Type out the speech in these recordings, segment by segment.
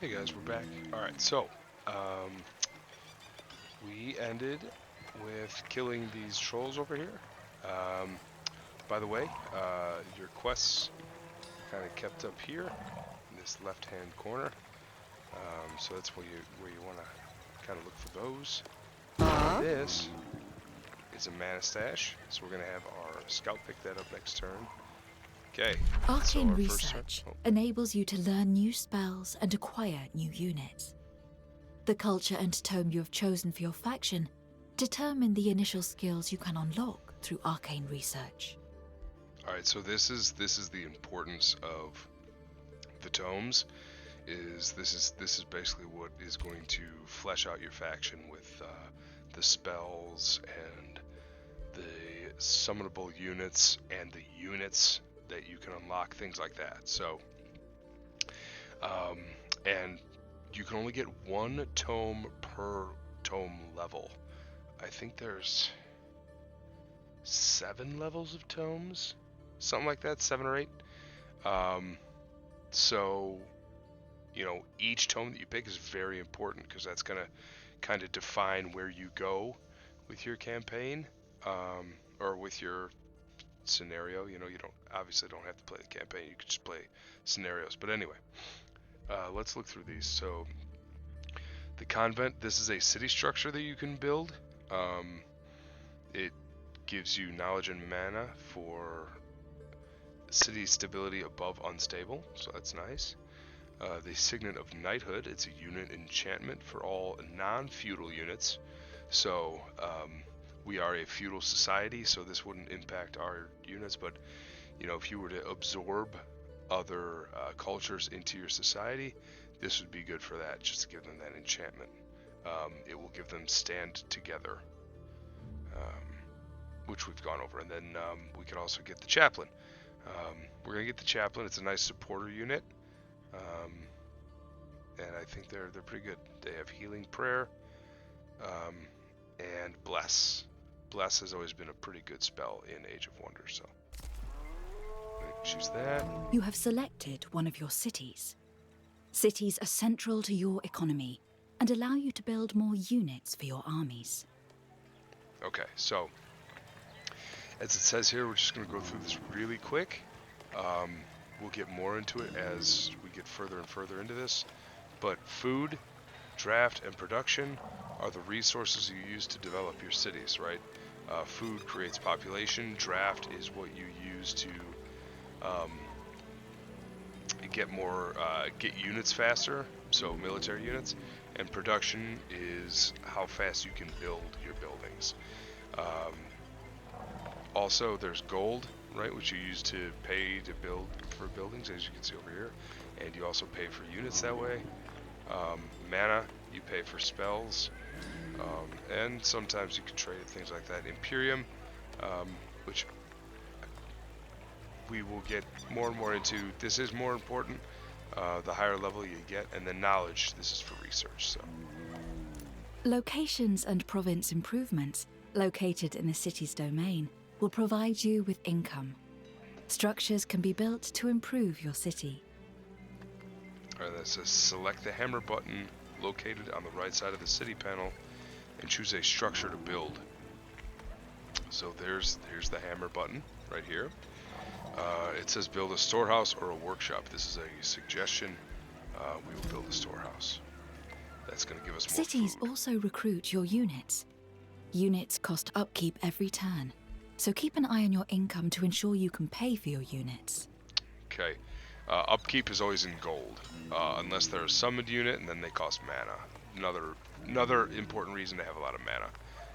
Hey guys, we're back. Alright, so, um, we ended with killing these trolls over here. Um, by the way, your quests kind of kept up here in this left-hand corner. So that's where you want to kind of look for those. This is a mana stash, so we're gonna have our scout pick that up next turn. Okay, so Arcane our first turn. research enables you to learn new spells and acquire new units. The culture and tome you have chosen for your faction determine the initial skills you can unlock through arcane research. All right, so this is the importance of the tomes. This is basically what is going to flesh out your faction with the spells and the summonable units and the units that you can unlock, things like that. So, and you can only get one tome per tome level. I think there's 7 levels of tomes, something like that, 7 or 8. So each tome that you pick is very important because that's going to kind of define where you go with your campaign, or with your scenario. You don't have to play the campaign. You can just play scenarios. But anyway, let's look through these. So the convent, this is a city structure that you can build. It gives you knowledge and mana for city stability above unstable, so that's nice. The Signet of Knighthood, it's a unit enchantment for all non-feudal units. So we are a feudal society, so this wouldn't impact our units, but if you were to absorb other cultures into your society, this would be good for that, just to give them that enchantment. It will give them stand together, which we've gone over. And then we could also get the chaplain. We're going to get the chaplain. It's a nice supporter unit. And I think they're pretty good. They have healing prayer, and bless. Bless has always been a pretty good spell in Age of Wonders, so I'm gonna choose that. You have selected one of your cities. Cities are central to your economy and allow you to build more units for your armies. Okay, so as it says here, we're just going to go through this really quick. We'll get more into it as we get further and further into this. But food, draft, and production are the resources you use to develop your cities, right? Food creates population. Draft is what you use to get units faster, so military units. And production is how fast you can build your buildings. Also, there's gold, right, which you use to pay to build for buildings, as you can see over here. And you also pay for units that way. Mana, you pay for spells. And sometimes you can trade things like that. Imperium, which we will get more and more into. This is more important, the higher level you get. And then knowledge, this is for research. So Locations and province improvements located in the city's domain will provide you with income. Structures can be built to improve your city. Alright, that says select the hammer button located on the right side of the city panel and choose a structure to build. So here's the hammer button right here. It says build a storehouse or a workshop. This is a suggestion. We will build a storehouse. That's going to give us more Cities food. also recruit your units. Units cost upkeep every turn, so keep an eye on your income to ensure you can pay for your units. Okay. Upkeep is always in gold, unless they're a summoned unit, and then they cost mana. Another important reason to have a lot of mana,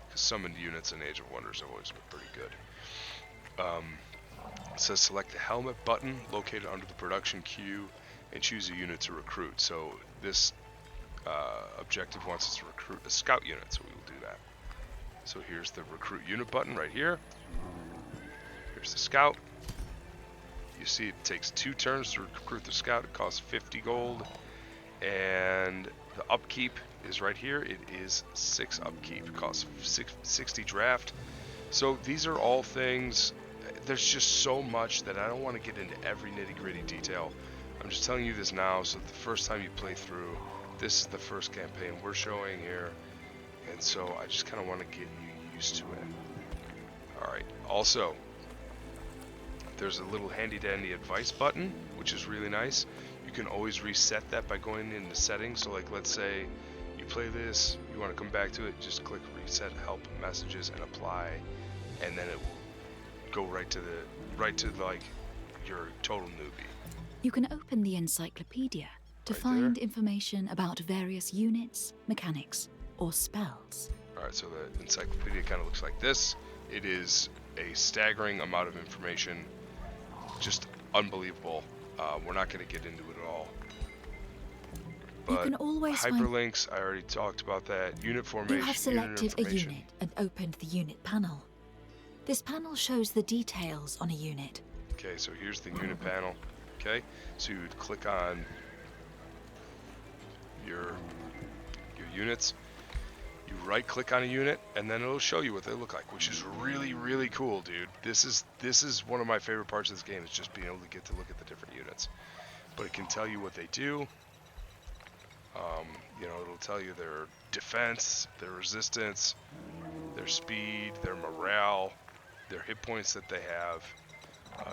because summoned units in Age of Wonders have always been pretty good. It says select the helmet button located under the production queue and choose a unit to recruit. So this objective wants us to recruit a scout unit, so we will do that. So here's the recruit unit button right here. Here's the scout. You see it takes 2 turns to recruit the scout. It costs 50 gold. And the upkeep is right here. It is 6 upkeep. It costs 60 draft. So these are all things. There's just so much that I don't want to get into every nitty-gritty detail. I'm just telling you this now, so the first time you play through, this is the first campaign we're showing here, and so I just kind of want to get you used to it. Alright, also, there's a little handy-dandy advice button, which is really nice. You can always reset that by going into settings, so like let's say you play this, you want to come back to it, just click reset help messages and apply, and then it will go right to like your total newbie. You can open the encyclopedia to Right find there. information about various units, mechanics, or spells. Alright, so the encyclopedia kind of looks like this. It is a staggering amount of information, just unbelievable. We're not going to get into it at all. But You can always find... hyperlinks, I already talked about that. Unit formation, You have selected a unit unit and opened the unit panel. This panel shows the details on a unit. Okay, so here's the unit panel. Okay, so you'd click on your units. You right click on a unit and then it'll show you what they look like, which is really, really cool, dude. This is one of my favorite parts of this game, is just being able to get to look at the different units. But it can tell you what they do. You know, it'll tell you their defense, their resistance, their speed, their morale, their hit points that they have.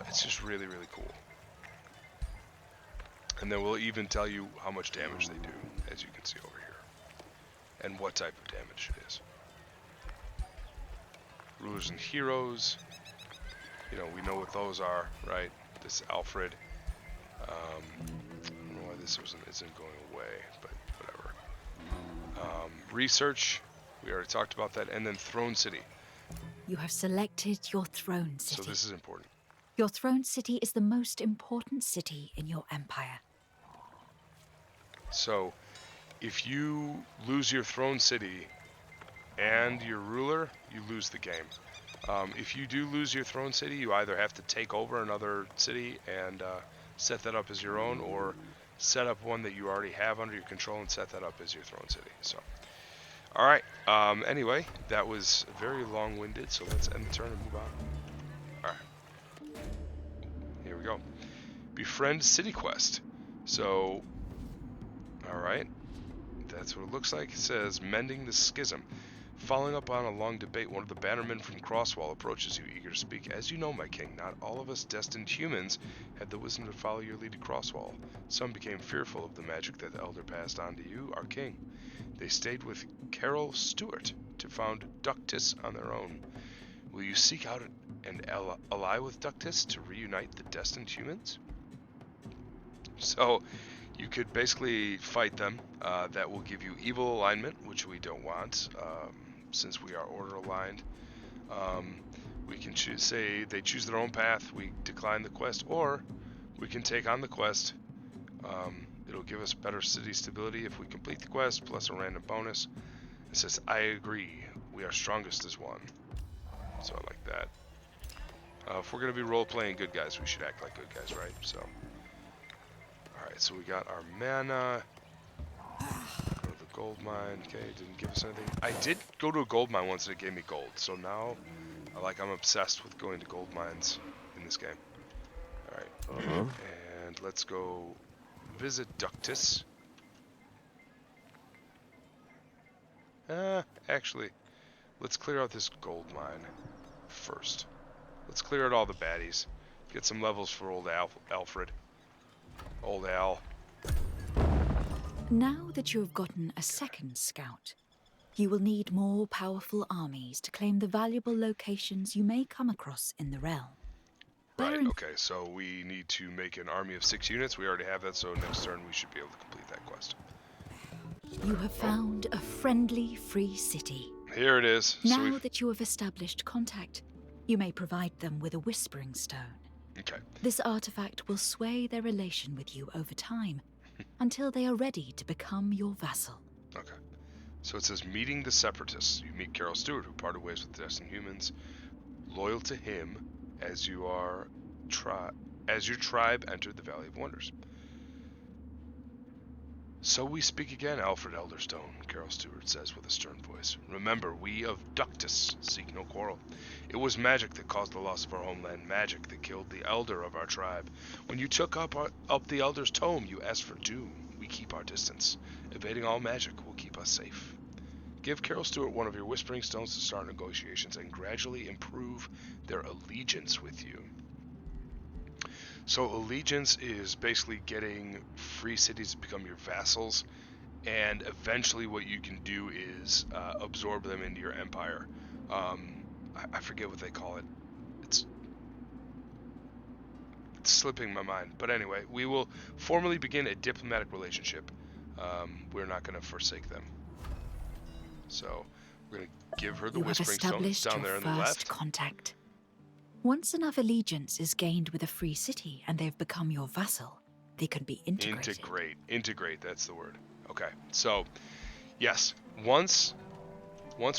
It's just really, really cool. And then we'll even tell you how much damage they do, as you can see over here, and what type of damage it is. Rulers and heroes, you know, we know what those are, right? This Alfred. I don't know why this isn't going away, but whatever. Research, we already talked about that, and then Throne City. You have selected your throne city. So this is important. Your throne city is the most important city in your empire. So if you lose your throne city and your ruler, you lose the game. If you do lose your throne city, you either have to take over another city and set that up as your own, or set up one that you already have under your control and set that up as your throne city. So, all right. Anyway, that was very long-winded, so let's end the turn and move on. All right. Here we go. Befriend City Quest. So, all right. That's what it looks like. It says, Mending the Schism. Following up on a long debate, one of the bannermen from Crosswall approaches you, eager to speak. As you know, my king, not all of us destined humans had the wisdom to follow your lead to Crosswall. Some became fearful of the magic that the Elder passed on to you, our king. They stayed with Carol Stewart to found Ductus on their own. Will you seek out and ally with Ductus to reunite the destined humans? So, you could basically fight them. That will give you evil alignment, which we don't want, since we are order aligned. We can say they choose their own path, we decline the quest, or we can take on the quest. It'll give us better city stability if we complete the quest, plus a random bonus. It says, I agree, we are strongest as one. So I like that. If we're going to be role-playing good guys, we should act like good guys, right? So, alright, so we got our mana. Go to the gold mine. Okay, it didn't give us anything. I did go to a gold mine once and it gave me gold. So now, I'm obsessed with going to gold mines in this game. Alright. And let's go visit Ductus. Actually, let's clear out this gold mine first. Let's clear out all the baddies. Get some levels for old Alfred. Old Al. Now that you have gotten a second scout, you will need more powerful armies to claim the valuable locations you may come across in the realm. Right, okay, so we need to make an army of 6 units. We already have that, so next turn we should be able to complete that quest. You have found a friendly, free city. Here it is. Now that you have established contact, you may provide them with a Whispering Stone. Okay. This artifact will sway their relation with you over time, until they are ready to become your vassal. Okay. So it says, meeting the Separatists. You meet Carol Stewart, who parted ways with the Destined Humans. Loyal to him, as your tribe entered the Valley of Wonders. So we speak again, Alfred Elderstone, Carol Stewart says with a stern voice. Remember, we of Ductus seek no quarrel. It was magic that caused the loss of our homeland, magic that killed the elder of our tribe. When you took up the elder's tome, you asked for doom. We keep our distance. Evading all magic will keep us safe. Give Carol Stewart one of your whispering stones to start negotiations and gradually improve their allegiance with you. So allegiance is basically getting free cities to become your vassals, and eventually what you can do is absorb them into your empire. I forget what they call it. It's slipping my mind. But anyway, we will formally begin a diplomatic relationship. We're not going to forsake them. So we're going to give her the You have Whispering Stone. It's established down there your on the first left. contact. Once enough allegiance is gained with a free city and they've become your vassal, they can be integrated. Integrate, that's the word. Okay, so yes, once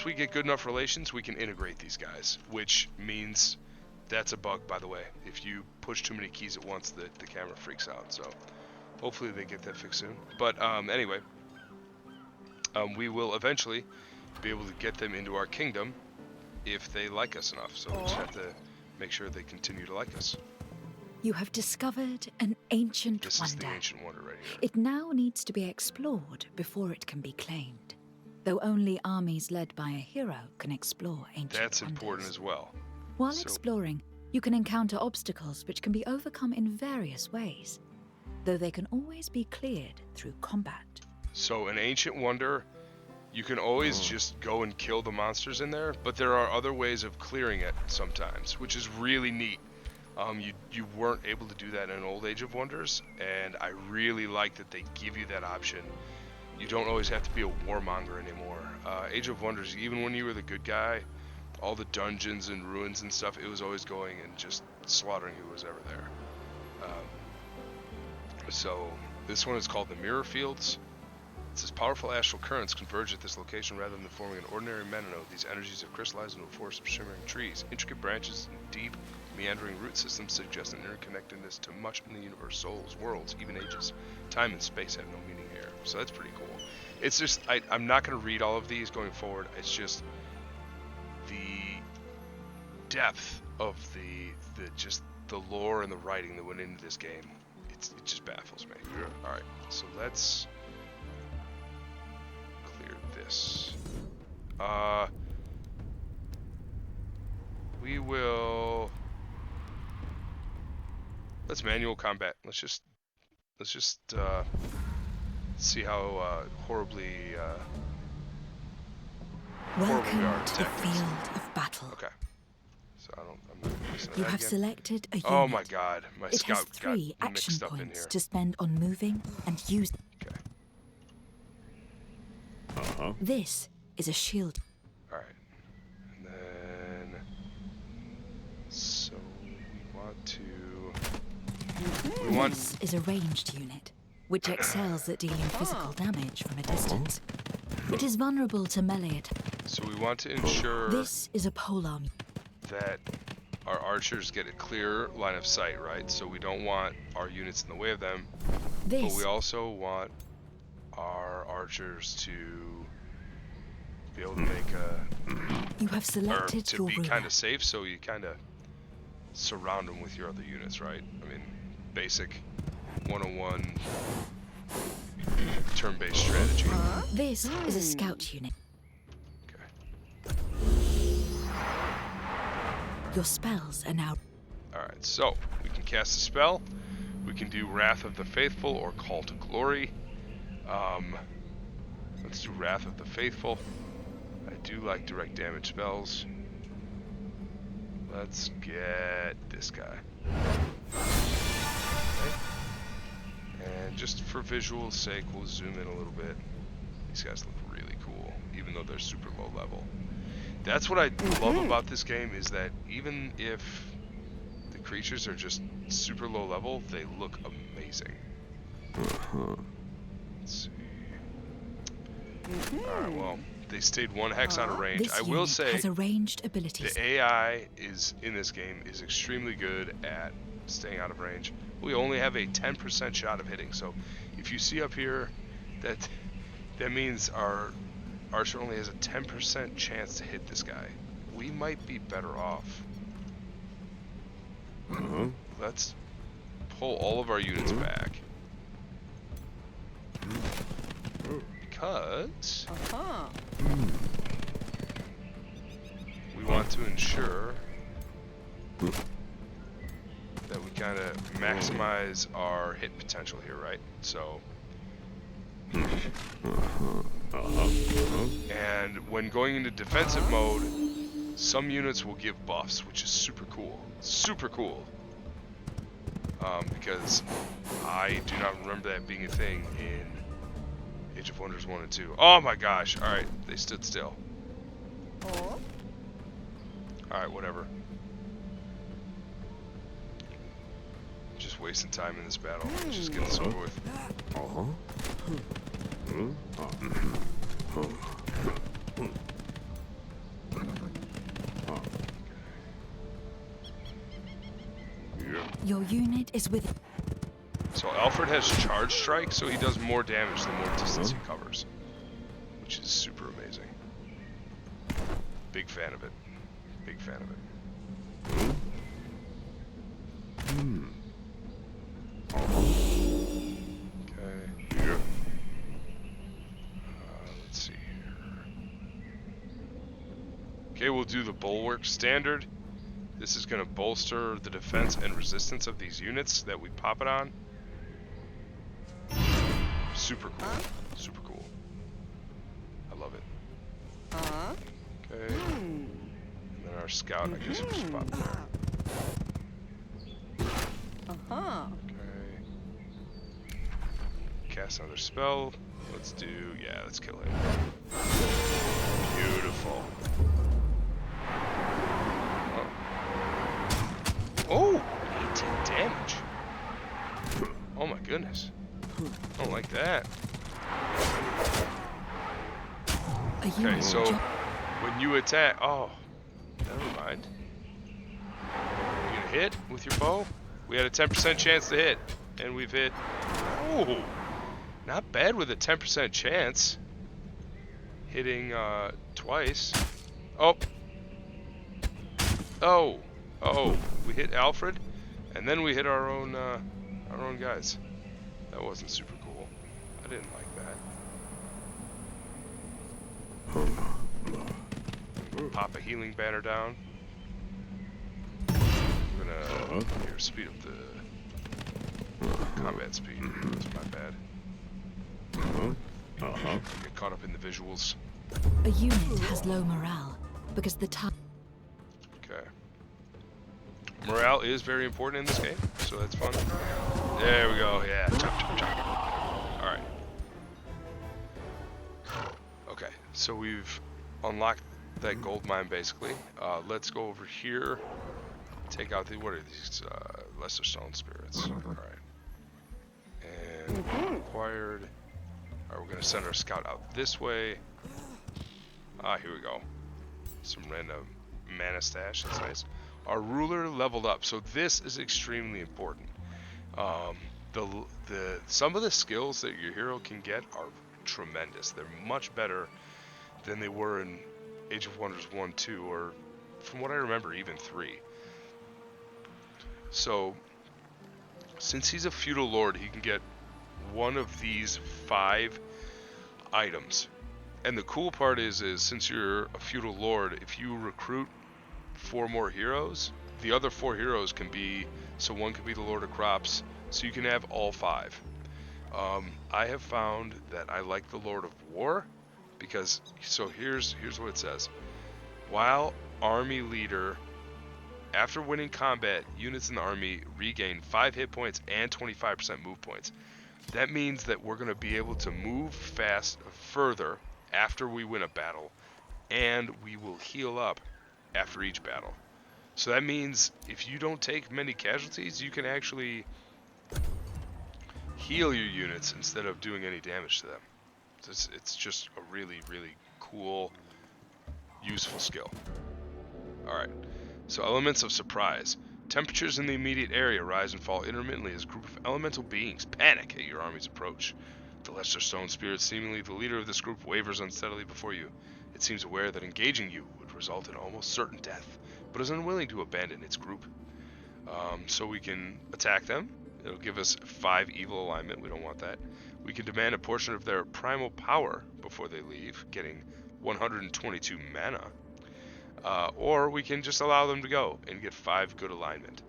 we get good enough relations, we can integrate these guys, which means that's a bug, by the way. If you push too many keys at once, the camera freaks out. So hopefully they get that fixed soon. But anyway, we will eventually be able to get them into our kingdom if they like us enough. So we just have to make sure they continue to like us. You have discovered an ancient This wonder. is the ancient wonder right here. It now needs to be explored before it can be claimed, though only armies led by a hero can explore ancient That's wonders. important as well. While So- exploring, you can encounter obstacles which can be overcome in various ways, though they can always be cleared through combat. So an ancient wonder, you can always just go and kill the monsters in there, but there are other ways of clearing it sometimes, which is really neat. You weren't able to do that in Old Age of Wonders, and I really like that they give you that option. You don't always have to be a warmonger anymore. Age of Wonders, even when you were the good guy, all the dungeons and ruins and stuff, it was always going and just slaughtering who was ever there. So this one is called the Mirror Fields. It says powerful astral currents converge at this location rather than forming an ordinary menonode. These energies have crystallized into a forest of shimmering trees. Intricate branches and deep, meandering root systems suggest an interconnectedness to much in the universe. Souls, worlds, even ages. Time and space have no meaning here. So that's pretty cool. It's just, I'm not going to read all of these going forward. It's just the depth of the lore and the writing that went into this game. It just baffles me. Alright, so let's clear this. We will... Let's manual combat. Let's just see how horribly we are Welcome at to the tactics. field of battle. Okay. So I'm not missing You that have again. selected a unit. Oh my god, my It has scout 3 got action mixed up in points here. to spend on moving and use. Okay. This is a shield. Alright. And then... So, we want to... We want... This is a ranged unit, which excels at dealing physical damage from a distance. It is vulnerable to melee attacks. So we want to ensure This is a polearm. that our archers get a clear line of sight, right? So we don't want our units in the way of them. But This we also want our archers to be able to make you have or selected to your be ruler. kind of safe, so you kind of surround them with your other units, right? I mean, basic 101 turn-based strategy. This is a scout unit. Okay. Your spells are now. Alright, so we can cast a spell. We can do Wrath of the Faithful or Call to Glory. Let's do Wrath of the Faithful. I do like direct damage spells. Let's get this guy. Okay. And just for visual sake, we'll zoom in a little bit. These guys look really cool, even though they're super low level. That's what I love about this game, is that even if the creatures are just super low level, they look amazing. Let's see. Alright, well, they stayed 1 hex out of range. This I will unit say, has a ranged abilities. the AI in this game is extremely good at staying out of range. We only have a 10% shot of hitting, so if you see up here That that means our archer only has a 10% chance to hit this guy. We might be better off. Let's pull all of our units back. Because we want to ensure that we kind of maximize our hit potential here, right? So, and when going into defensive mode, some units will give buffs, which is super cool. Super cool. Because I do not remember that being a thing in Age of Wonders 1 and 2. Oh my gosh, alright, they stood still. Alright, whatever. Just wasting time in this battle. Let's just get this over with. Your unit is with. So Alfred has charge strike, so he does more damage the more distance he covers, which is super amazing. Big fan of it. Big fan of it. Okay. Let's see here. Okay, we'll do the bulwark standard. This is going to bolster the defense and resistance of these units that we pop it on. Super cool. Super cool. I love it. Okay. And then our scout, I guess we'll just pop there. Okay. Cast another spell. Let's kill him. Beautiful. Oh, 18 damage. Oh my goodness. I don't like that. Okay, so when you attack, oh, never mind. You gonna hit with your bow? We had a 10% chance to hit, and we've hit. Oh, not bad with a 10% chance. Hitting twice. Oh. Oh. Oh, we hit Alfred, and then we hit our own guys. That wasn't super cool. I didn't like that. Pop a healing banner down. I'm gonna here, speed up the combat speed. That's my bad. Get caught up in the visuals. A unit has low morale because the time. Okay. Morale is very important in this game, so that's fun. There we go, yeah. Chop, chop, chop. Alright. Okay, so we've unlocked that gold mine basically. Let's go over here. Take out what are these? Lesser stone spirits. Alright. And acquired. Alright, we're gonna send our scout out this way. Here we go. Some random mana stash, that's nice. Our ruler leveled up, so this is extremely important. Some of the skills that your hero can get are tremendous. They're much better than they were in Age of Wonders 1, 2, or from what I remember, even 3. So, since he's a feudal lord, he can get one of these 5 items. And the cool part is since you're a feudal lord, if you recruit 4 more heroes, the other 4 heroes can be, so one can be the Lord of Crops, so you can have all 5. I have found that I like the Lord of War, because, so here's what it says. While army leader, after winning combat, units in the army regain 5 hit points and 25% move points. That means that we're going to be able to move further after we win a battle, and we will heal up after each battle. So that means if you don't take many casualties, you can actually heal your units instead of doing any damage to them. It's just a really, really cool, useful skill. Alright, so elements of surprise. Temperatures in the immediate area rise and fall intermittently as a group of elemental beings panic at your army's approach. The Lesser Stone Spirit, seemingly the leader of this group, wavers unsteadily before you. It seems aware that engaging you would result in almost certain death, but is unwilling to abandon its group. So we can attack them. It'll give us 5 evil alignment. We don't want that. We can demand a portion of their primal power before they leave, getting 122 mana. Or we can just allow them to go and get 5 good alignment.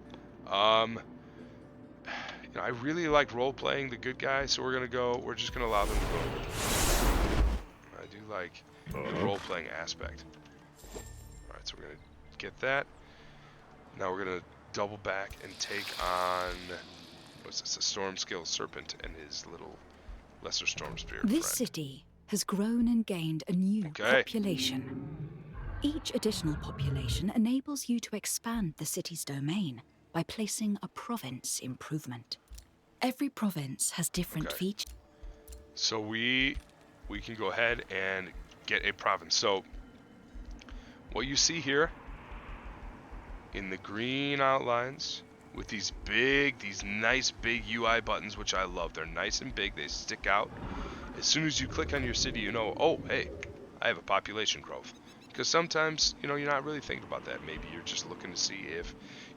I really like role-playing the good guy, so we're just gonna allow them to go. I do like the role-playing aspect. Alright, so we're gonna get that. Now we're gonna double back and take on, what's this, a Storm Scale Serpent and his little Lesser Storm Spirit This friend. city has grown and gained a new population. Each additional population enables you to expand the city's domain by placing a province improvement. Every province has different features. So we can go ahead and get a province. So what you see here in the green outlines with these nice big UI buttons, which I love. They're nice and big. They stick out. As soon as you click on your city, you know, oh, hey, I have a population growth. Because sometimes, you're not really thinking about that. Maybe you're just looking to see if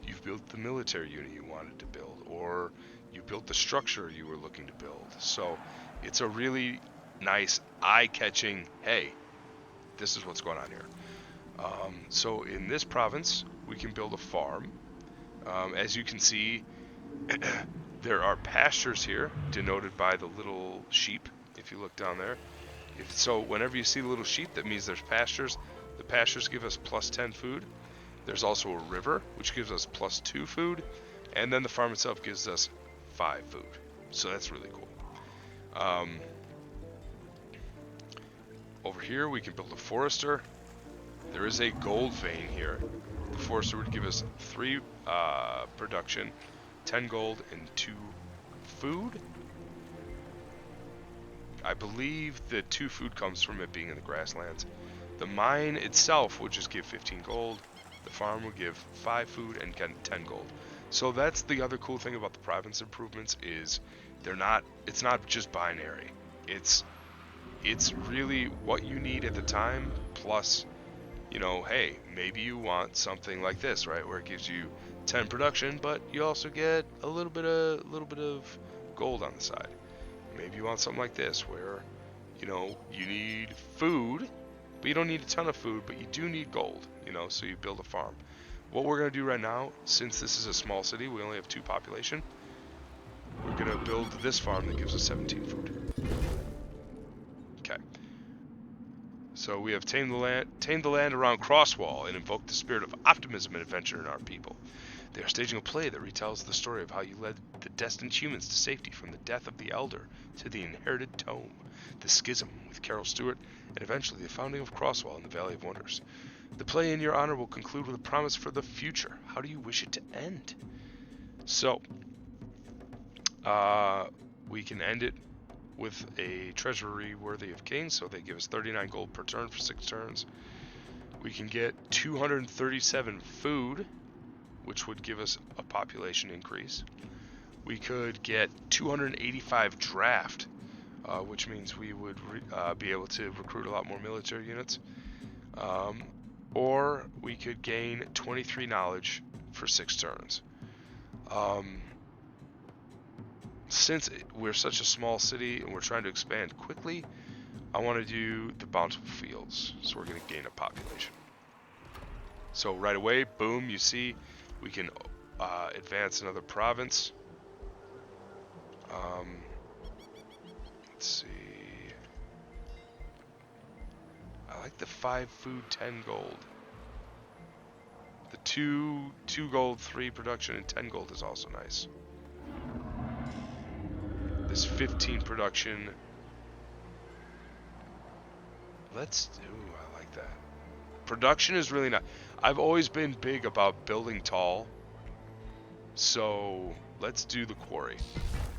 you've built the military unit you wanted to build, or you built the structure you were looking to build. So it's a really nice, eye-catching, hey, this is what's going on here. So in this province, we can build a farm. As you can see, there are pastures here, denoted by the little sheep, if you look down there. So whenever you see the little sheep, that means there's pastures. The pastures give us plus 10 food. There's also a river, which gives us plus 2 food. And then the farm itself gives us 5 food. So that's really cool. Over here, we can build a forester. There is a gold vein here. The forester would give us 3 production, 10 gold, and 2 food. I believe the 2 food comes from it being in the grasslands. The mine itself would just give 15 gold. The farm would give 5 food and 10 gold. So that's the other cool thing about the province improvements is it's not just binary. It's really what you need at the time, plus, hey, maybe you want something like this, right, where it gives you 10 production, but you also get a little bit of gold on the side. Maybe you want something like this, where, you need food, but you don't need a ton of food, but you do need gold, so you build a farm. What we're going to do right now, since this is a small city, we only have 2 population, we're going to build this farm that gives us 17 food. Okay. So we have tamed the land around Crosswall, and invoked the spirit of optimism and adventure in our people. They are staging a play that retells the story of how you led the destined humans to safety from the death of the Elder to the inherited tome, the schism with Carol Stewart, and eventually the founding of Crosswall in the Valley of Wonders. The play in your honor will conclude with a promise for the future. How do you wish it to end? So, we can end it with a treasury worthy of kings, so they give us 39 gold per turn for 6 turns. We can get 237 food, which would give us a population increase. We could get 285 draft, which means we would be able to recruit a lot more military units. Or we could gain 23 knowledge for 6 turns. Since we're such a small city and we're trying to expand quickly, I want to do the bountiful fields, so we're going to gain a population. So right away, boom, you see we can advance another province. Let's see. I like the 5 food, 10 gold. The 2 gold, 3 production, and 10 gold is also nice. This 15 production. I like that. Production is really not. I've always been big about building tall. So let's do the quarry.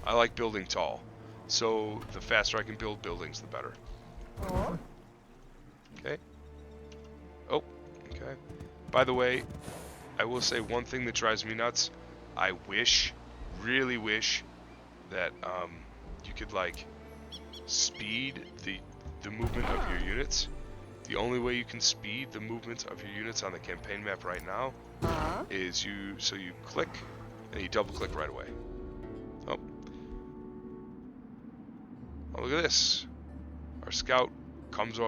I like building tall. So the faster I can build buildings, the better. Okay. Oh, okay. By the way, I will say one thing that drives me nuts. I really wish that you could speed the movement of your units. The only way you can speed the movement of your units on the campaign map right now is you click and you double click right away. Oh, look at this. Our scout comes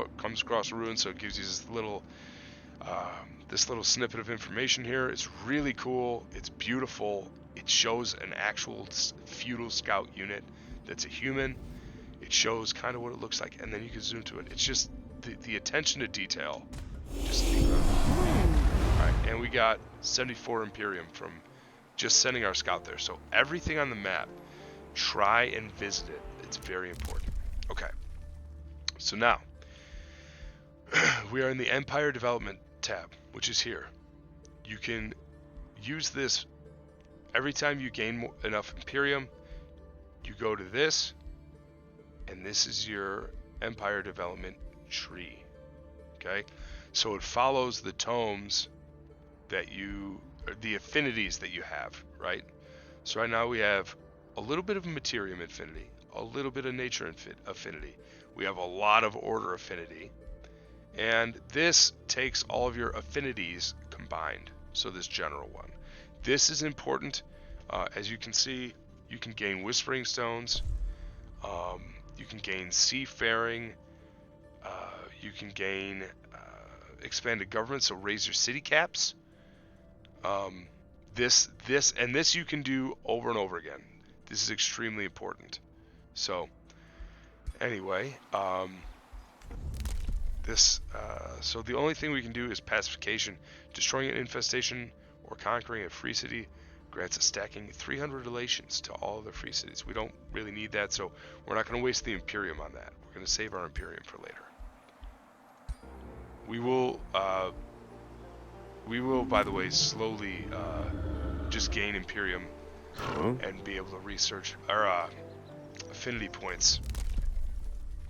across a ruin, so it gives you this little snippet of information here. It's really cool. It's beautiful. It shows an actual feudal scout unit that's a human. It shows kind of what it looks like, and then you can zoom to it. It's just the attention to detail, just incredible. All right, and we got 74 Imperium from just sending our scout there. So everything on the map, try and visit it. It's very important. Okay, so now we are in the Empire Development tab, which is here. You can use this every time you gain enough Imperium. You go to this, and this is your Empire Development tree. Okay, so it follows the tomes that or the affinities that you have, right? So right now we have a little bit of materium affinity, a little bit of nature affinity. We have a lot of order affinity, and this takes all of your affinities combined. So this general one, this is important. As you can see, you can gain whispering stones, you can gain seafaring, you can gain expanded government, so raise your city caps. This you can do over and over again. This is extremely important. So anyway, so the only thing we can do is pacification. Destroying an infestation or conquering a free city grants a stacking 300 relations to all of the free cities. We don't really need that, so we're not going to waste the Imperium on that. We're going to save our Imperium for later. We will, by the way, slowly just gain Imperium and be able to research our affinity points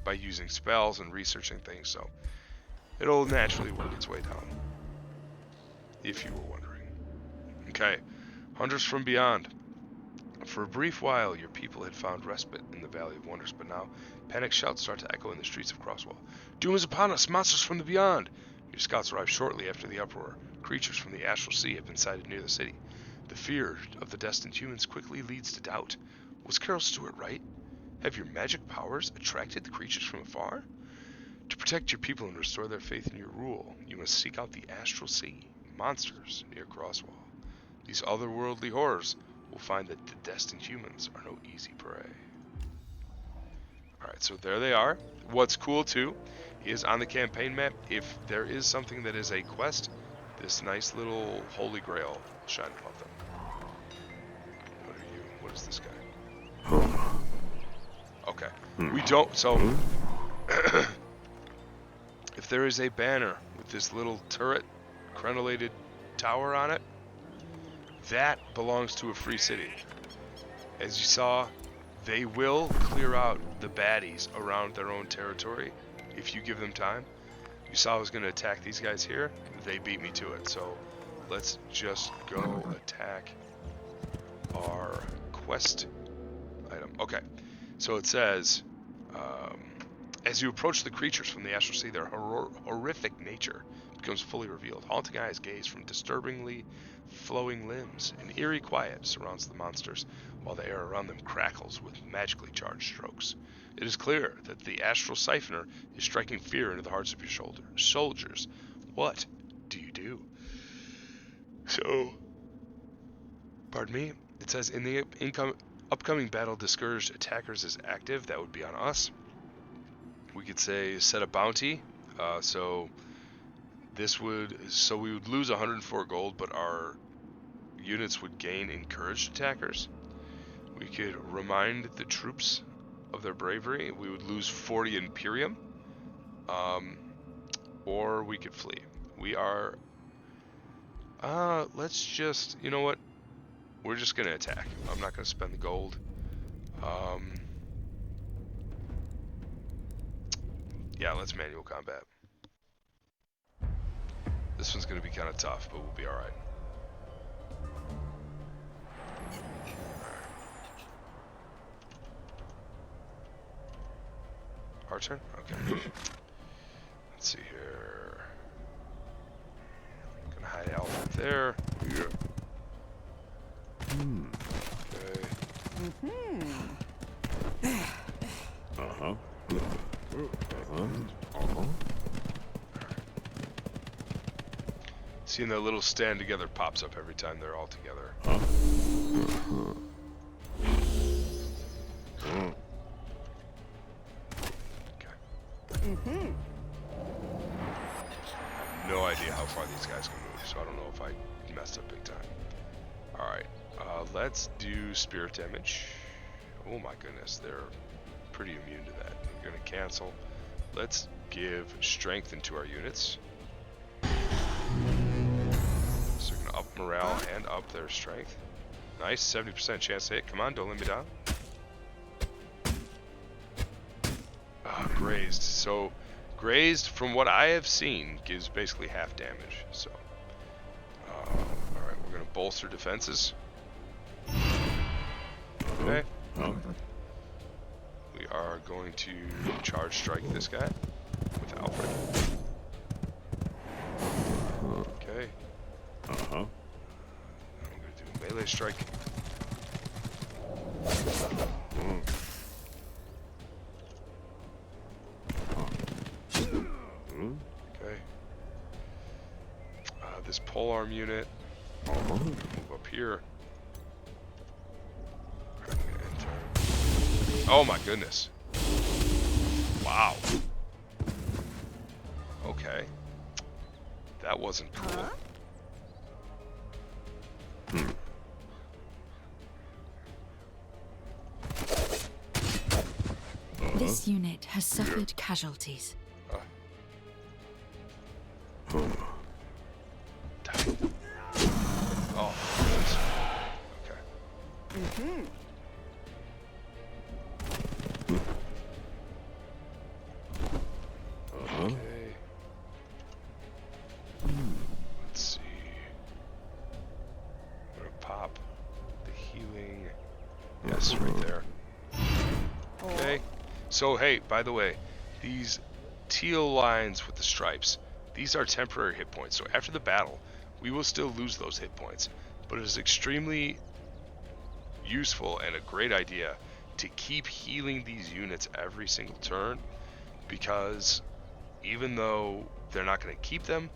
by using spells and researching things, so it'll naturally work its way down, if you were wondering. Okay, Hunters from Beyond. For a brief while, your people had found respite in the Valley of Wonders, but now panic shouts start to echo in the streets of Crosswell. Doom is upon us! Monsters from the Beyond! Your scouts arrive shortly after the uproar. Creatures from the Astral Sea have been sighted near the city. The fear of the destined humans quickly leads to doubt. Was Carol Stewart right? Have your magic powers attracted the creatures from afar? To protect your people and restore their faith in your rule, you must seek out the Astral Sea, monsters near Crosswell. These otherworldly horrors will find that the destined humans are no easy prey. Alright, so there they are. What's cool too is on the campaign map, if there is something that is a quest, this nice little holy grail will shine above them. What are you? What is this guy? Okay. We don't, so if there is a banner with this little turret, crenellated tower on it, that belongs to a free city. As you saw, they will clear out the baddies around their own territory if you give them time. You saw I was going to attack these guys here. They beat me to it. So let's just go attack our quest item. Okay. So it says, as you approach the creatures from the Astral Sea, their horrific nature becomes fully revealed. Haunting eyes gaze from disturbingly flowing limbs. An eerie quiet surrounds the monsters, while the air around them crackles with magically charged strokes. It is clear that the astral siphoner is striking fear into the hearts of your soldiers. What do you do? So, pardon me, it says in the upcoming battle, discouraged attackers is active. That would be on us. We could say set a bounty. So we would lose 104 gold, but our units would gain encouraged attackers. We could remind the troops of their bravery. We would lose 40 Imperium. Or we could flee. We are... let's just... You know what? We're just going to attack. I'm not going to spend the gold. Yeah, let's manual combat. This one's going to be kind of tough, but we'll be alright. our turn? Okay. Let's see here. Gonna hide Alfred there. Yeah. Okay. Uh-huh. Seeing that little stand together pops up every time they're all together. Okay. No idea how far these guys can move, so I don't know if I messed up big time. Alright, let's do spirit damage. Oh my goodness, they're pretty immune to that. We're gonna cancel. Let's give strength into our units. So we're gonna up morale and up their strength. Nice, 70% chance to hit. Come on, don't let me down. Grazed. So, grazed, from what I have seen, gives basically half damage. So, alright, we're gonna bolster defenses. Okay. We are going to charge strike this guy with Alfred. Okay. Uh-huh. I'm gonna do a melee strike. Okay. This polearm unit. Move up here. Oh my goodness. Wow. Okay. That wasn't cool. This unit has suffered casualties. Oh, goodness. Okay. Okay. Let's see. I'm gonna pop the healing. Yes, right there. Okay. So, hey, by the way, these teal lines with the stripes, these are temporary hit points. So after the battle, we will still lose those hit points. But it is extremely useful and a great idea to keep healing these units every single turn, because even though they're not going to keep them,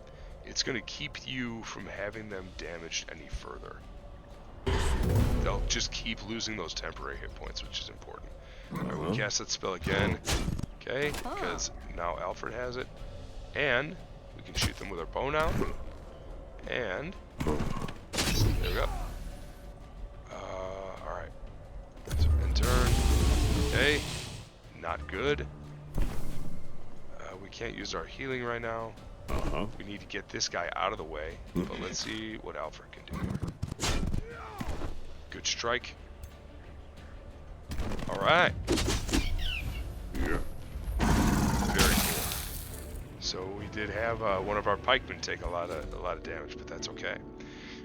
it's going to keep you from having them damaged any further. They'll just keep losing those temporary hit points, which is important. Alright, we cast that spell again. Okay, because now Alfred has it. And we can shoot them with our bow now. And there we go. Alright. So end turn. Okay. Not good. We can't use our healing right now. We need to get this guy out of the way. But let's see what Alfred can do here. Good strike. Alright. Yeah. Very cool. So we did have one of our pikemen take a lot of damage, but that's okay.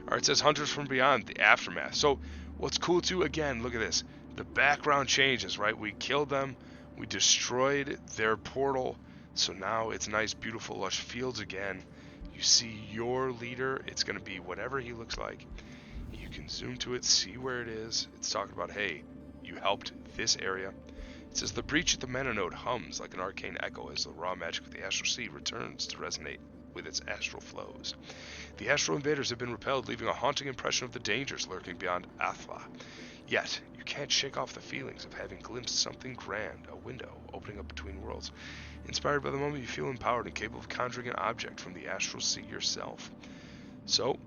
Alright, it says Hunters from Beyond, the Aftermath. So what's cool too, again, look at this. The background changes, right? We killed them, we destroyed their portal, so now it's nice, beautiful, lush fields again. You see your leader, it's going to be whatever he looks like. You can zoom to it, see where it is. It's talking about, hey, you helped this area. It says the breach at the mana node hums like an arcane echo as the raw magic of the astral sea returns to resonate with its astral flows. The astral invaders have been repelled, leaving a haunting impression of the dangers lurking beyond Athla. Yet, you can't shake off the feelings of having glimpsed something grand, a window opening up between worlds. Inspired by the moment, you feel empowered and capable of conjuring an object from the astral sea yourself. So,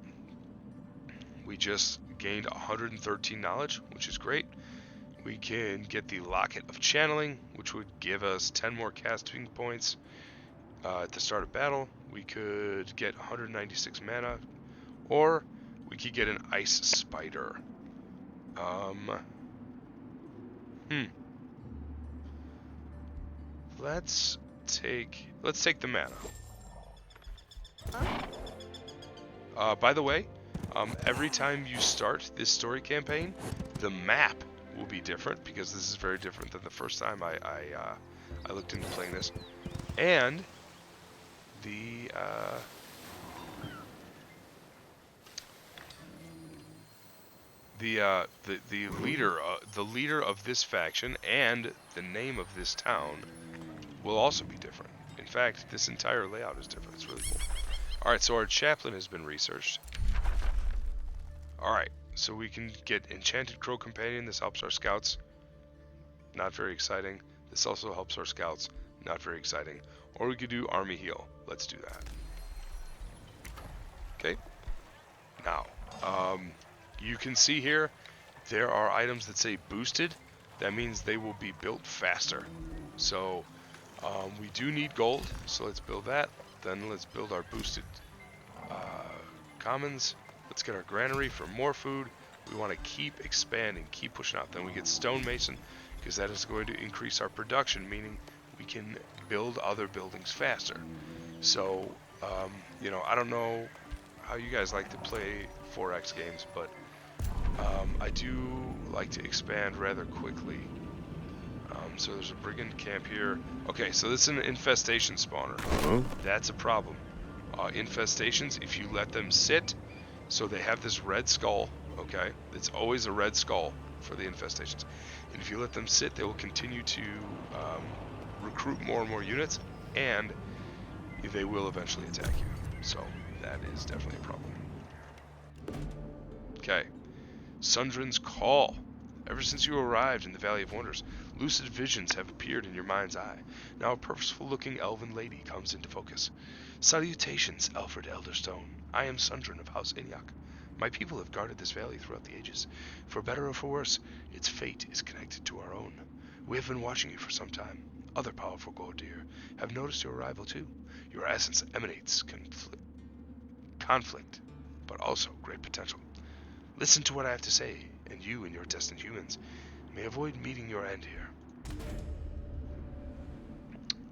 we just gained 113 knowledge, which is great. We can get the Locket of Channeling, which would give us 10 more casting points at the start of battle. We could get 196 mana, or we could get an Ice Spider. Let's take the mana. By the way, every time you start this story campaign, the map will be different, because this is very different than the first time I I looked into playing this. And the leader of this faction and the name of this town will also be different. In fact, this entire layout is different. It's really cool. All right, so our chaplain has been researched. All right, so we can get Enchanted Crow Companion. This helps our scouts. Not very exciting. This also helps our scouts. Not very exciting. Or we could do Army Heal. Let's do that. Okay. Now, you can see here, there are items that say boosted. That means they will be built faster. So, we do need gold, so let's build that. Then let's build our boosted commons. Let's get our granary for more food. We want to keep expanding, keep pushing out. Then we get stonemason, because that is going to increase our production, meaning we can build other buildings faster. So, you know, I don't know how you guys like to play 4X games, but I do like to expand rather quickly. So there's a brigand camp here. Okay, so this is an infestation spawner. That's a problem. Infestations, if you let them sit, so they have this red skull, okay? It's always a red skull for the infestations. And if you let them sit, they will continue to recruit more and more units, and they will eventually attack you. So that is definitely a problem. Okay. Sundrin's Call. Ever since you arrived in the Valley of Wonders, lucid visions have appeared in your mind's eye. Now a purposeful-looking elven lady comes into focus. Salutations, Alfred Elderstone. I am Sundrin of House Inyak. My people have guarded this valley throughout the ages. For better or for worse, its fate is connected to our own. We have been watching you for some time. Other powerful Gordir have noticed your arrival too. Your essence emanates conflict, but also great potential. Listen to what I have to say, and you and your destined humans may avoid meeting your end here.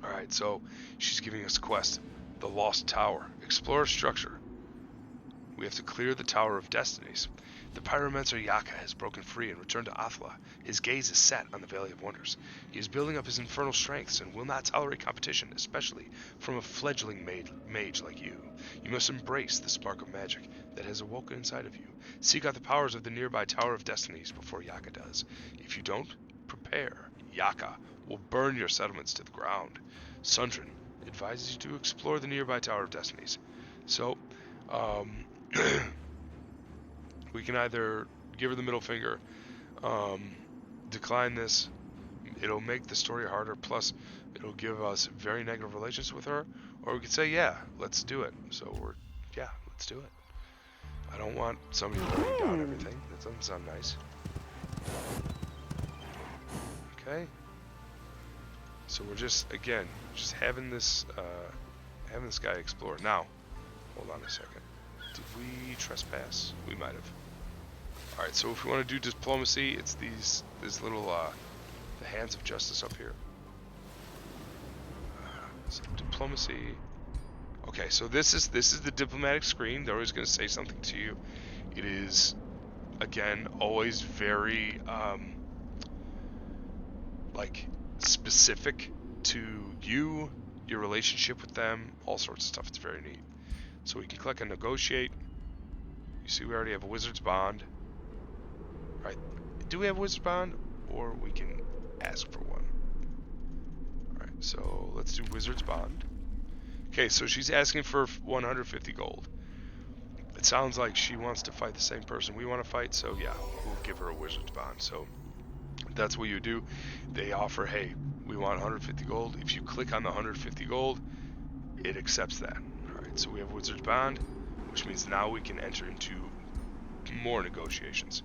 Alright, so she's giving us a quest. The Lost Tower. Explore a structure. We have to clear the Tower of Destinies. The pyromancer Yaka has broken free and returned to Athla. His gaze is set on the Valley of Wonders. He is building up his infernal strengths and will not tolerate competition, especially from a fledgling mage like you. You must embrace the spark of magic that has awoken inside of you. Seek out the powers of the nearby Tower of Destinies before Yaka does. If you don't, prepare. Yaka will burn your settlements to the ground. Sundrin advises you to explore the nearby Tower of Destinies. So, we can either give her the middle finger, decline this, it'll make the story harder, plus it'll give us very negative relations with her, or we could say, yeah, let's do it. So let's do it. I don't want somebody burning down everything. That doesn't sound nice. Okay. So we're just having this guy explore. Now, hold on a second. Did we trespass? We might have. Alright, so if we want to do diplomacy, it's these little the hands of justice up here. So diplomacy. Okay, so this is the diplomatic screen. They're always going to say something to you. It is, again, always very like specific to you, your relationship with them, all sorts of stuff. It's very neat. So we can click on negotiate. You see we already have a wizard's bond. Right. Do we have a wizard's bond? Or we can ask for one. Alright, so let's do wizard's bond. Okay, so she's asking for 150 gold. It sounds like she wants to fight the same person we want to fight, so yeah, we'll give her a wizard's bond. So that's what you do. They offer, hey, we want 150 gold. If you click on the 150 gold, it accepts that. Alright, so we have wizard's bond, which means now we can enter into more negotiations.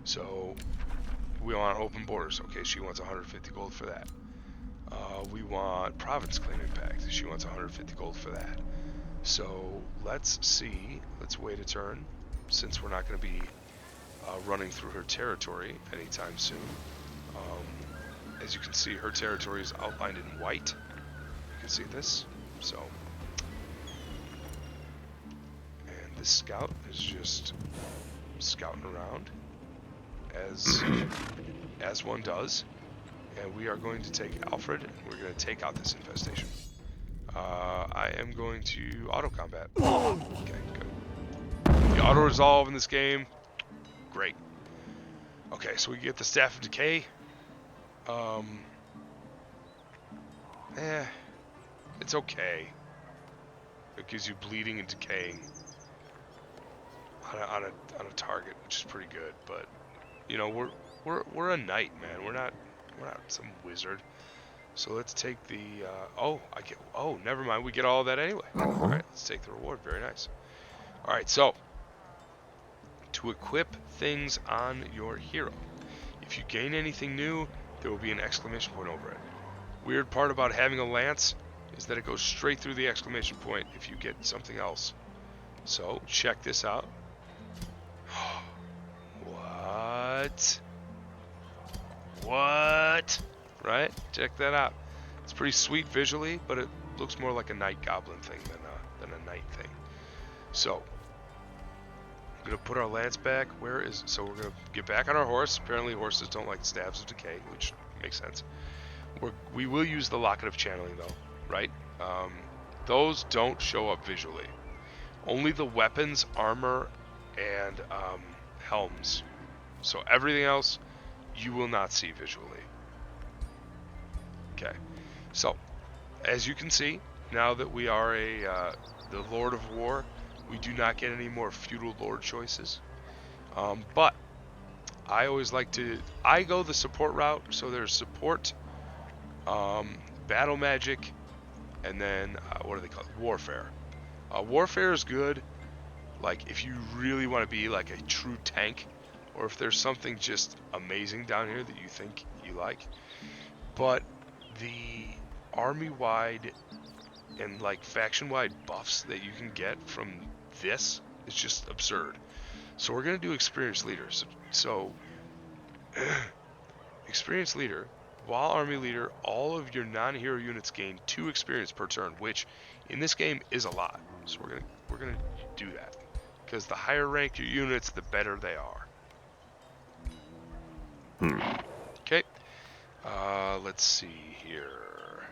So we want open borders. Okay, she wants 150 gold for that. We want province claim impact. She wants 150 gold for that. So let's see. Let's wait a turn, since we're not going to be running through her territory anytime soon. As you can see, her territory is outlined in white. You can see this. So, and this scout is just scouting around, as one does. And we are going to take Alfred, and we're going to take out this infestation. I am going to auto combat. Okay, good. The auto resolve in this game, great. Okay, so we get the Staff of Decay. It's okay. It gives you bleeding and decaying on a target, which is pretty good. But you know, we're a knight, man. We're not some wizard. So let's take the never mind. We get all of that anyway. All right, let's take the reward. Very nice. All right, so to equip things on your hero, if you gain anything new, there will be an exclamation point over it. Weird part about having a lance is that it goes straight through the exclamation point if you get something else. So check this out. What? What? Right? Check that out. It's pretty sweet visually, but it looks more like a night goblin thing than a knight thing. So I'm gonna put our lance back. So we're gonna get back on our horse. Apparently horses don't like stabs of decay, which makes sense. We will use the locket of channeling though, right? Those don't show up visually. Only the weapons, armor, and helms. So everything else you will not see visually. Okay. So as you can see, now that we are the Lord of War, we do not get any more feudal lord choices. But I always I go the support route. So there's support, battle magic, and then what do they call it? Warfare. Warfare is good, like if you really want to be like a true tank, or if there's something just amazing down here that you think you like. But the army-wide and like faction-wide buffs that you can get from this is just absurd. So we're gonna do experienced leaders. So experienced leader. While army leader, all of your non-hero units gain 2 experience per turn, which in this game is a lot. So we're gonna do that because the higher rank your units, the better they are. Okay. Let's see here.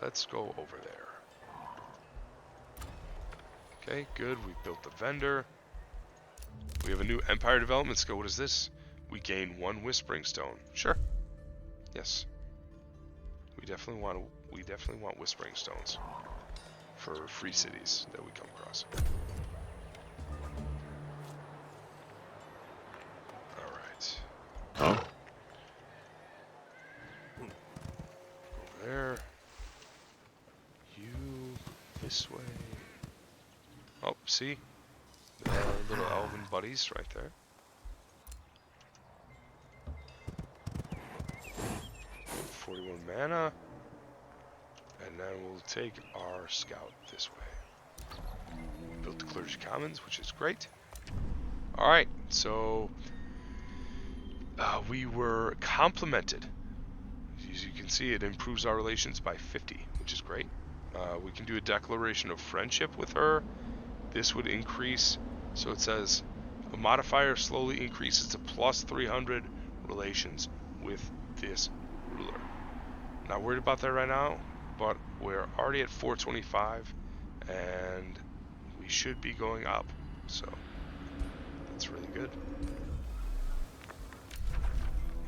Let's go over there. Okay, good. We built the vendor. We have a new empire development skill. What is this? We gain 1 whispering stone. Sure. Yes. We definitely want whispering stones for free cities that we come across. All right. Huh? Over there. You this way. Oh, see? There are little elven buddies right there. 41 mana. And then we'll take our scout this way. Built the Clergy Commons, which is great. Alright, so we were complimented. As you can see, it improves our relations by 50, which is great. We can do a declaration of friendship with her. This would increase, so it says a modifier slowly increases to plus 300 relations with this ruler. Not worried about that right now, but we're already at 425 and we should be going up, so that's really good.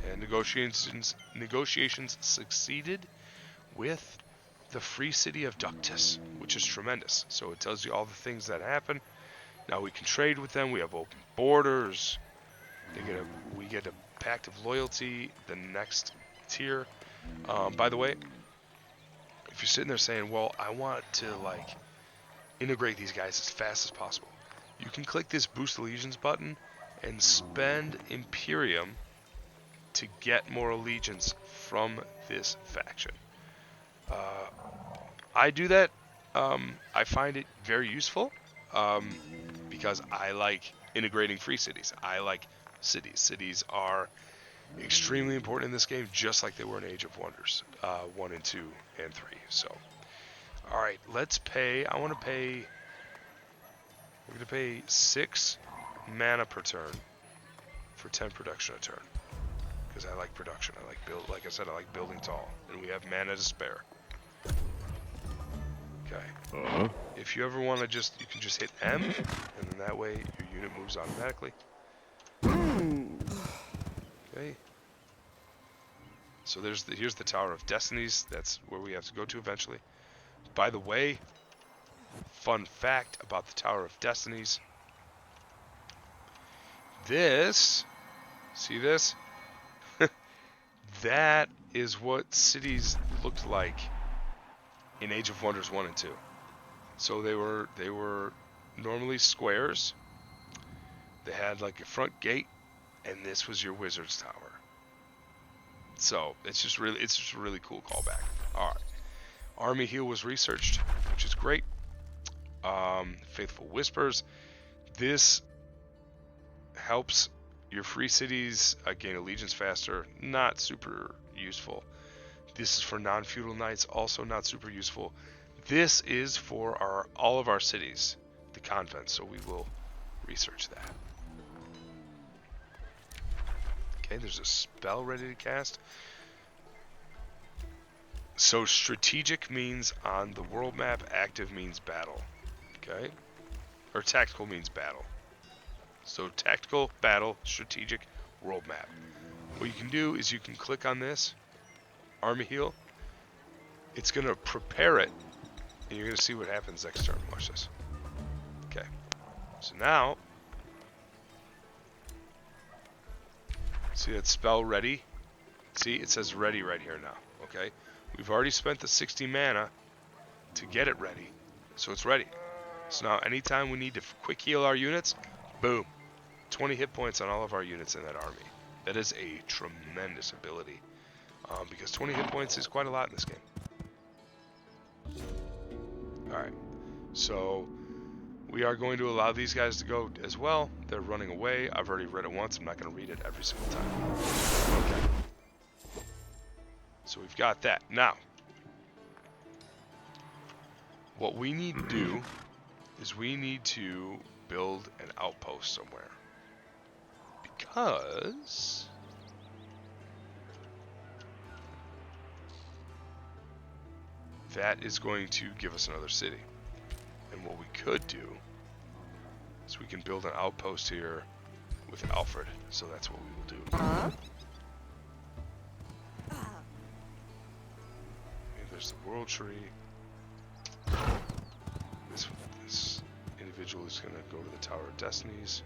And negotiations succeeded with the free city of Ductus, which is tremendous. So it tells you all the things that happen. Now we can trade with them. We have open borders. We get a pact of loyalty, the next tier. By the way, if you're sitting there saying, well, I want to like integrate these guys as fast as possible, you can click this boost allegiance button and spend Imperium to get more allegiance from this faction. I do that. I find it very useful because I like integrating free cities. I like cities. Cities are extremely important in this game, just like they were in Age of Wonders 1 and 2 and 3. So, all right, let's pay. We're gonna pay 6 mana per turn for 10 production a turn. because I like production. I like build. Like I said, I like building tall, and we have mana to spare. Okay. If you ever want to you can just hit M, and then that way your unit moves automatically. Okay. So here's the Tower of Destinies. That's where we have to go to eventually. By the way, fun fact about the Tower of Destinies. See this? That is what cities looked like in Age of Wonders 1 and 2. So they were normally squares. They had like a front gate, and this was your wizard's tower. So it's just a really cool callback. All right, Army Heal was researched, which is great. Faithful Whispers. This helps your free cities gain allegiance faster. Not super useful. This is for non-feudal knights, also not super useful. This is for all of our cities, the convents, so we will research that. Okay, there's a spell ready to cast. So strategic means on the world map, active means battle. Okay? Or tactical means battle. So tactical, battle, strategic, world map. What you can do is you can click on this, Army Heal. It's going to prepare it, and you're going to see what happens next turn. Watch this. Okay. So now, see that spell ready? See, it says ready right here now. Okay? We've already spent the 60 mana to get it ready. So it's ready. So now anytime we need to quick heal our units, boom. 20 hit points on all of our units in that army. That is a tremendous ability. Because 20 hit points is quite a lot in this game. Alright. So we are going to allow these guys to go as well. They're running away. I've already read it once. I'm not going to read it every single time. Okay. So we've got that. Now, what we need to do is we need to build an outpost somewhere. Because that is going to give us another city. And what we could do is we can build an outpost here with Alfred. So that's what we will do. Okay, there's the world tree. This individual is going to go to the Tower of Destinies.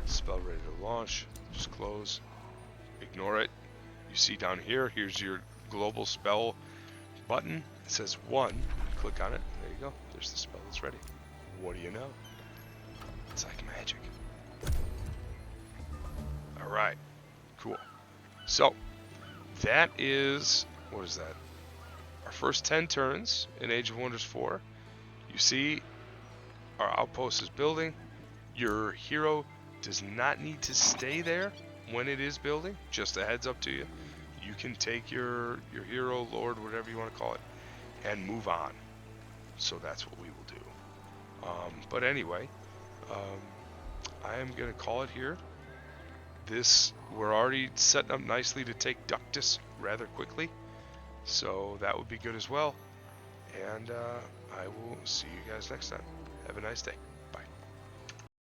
Spell ready to launch. Just close. Ignore it. You see down here, here's your global spell button. It says 1. Click on it. There you go. There's the spell that's ready. What do you know? It's like magic. Alright. Cool. So, that is... what is that? Our first 10 turns in Age of Wonders 4. You see our outpost is building. Your hero does not need to stay there when it is building. Just a heads up to you. You can take your hero, lord, whatever you want to call it, and move on. So that's what we will do. But anyway, I am going to call it here. We're already setting up nicely to take Ductus rather quickly. So that would be good as well. And I will see you guys next time. Have a nice day.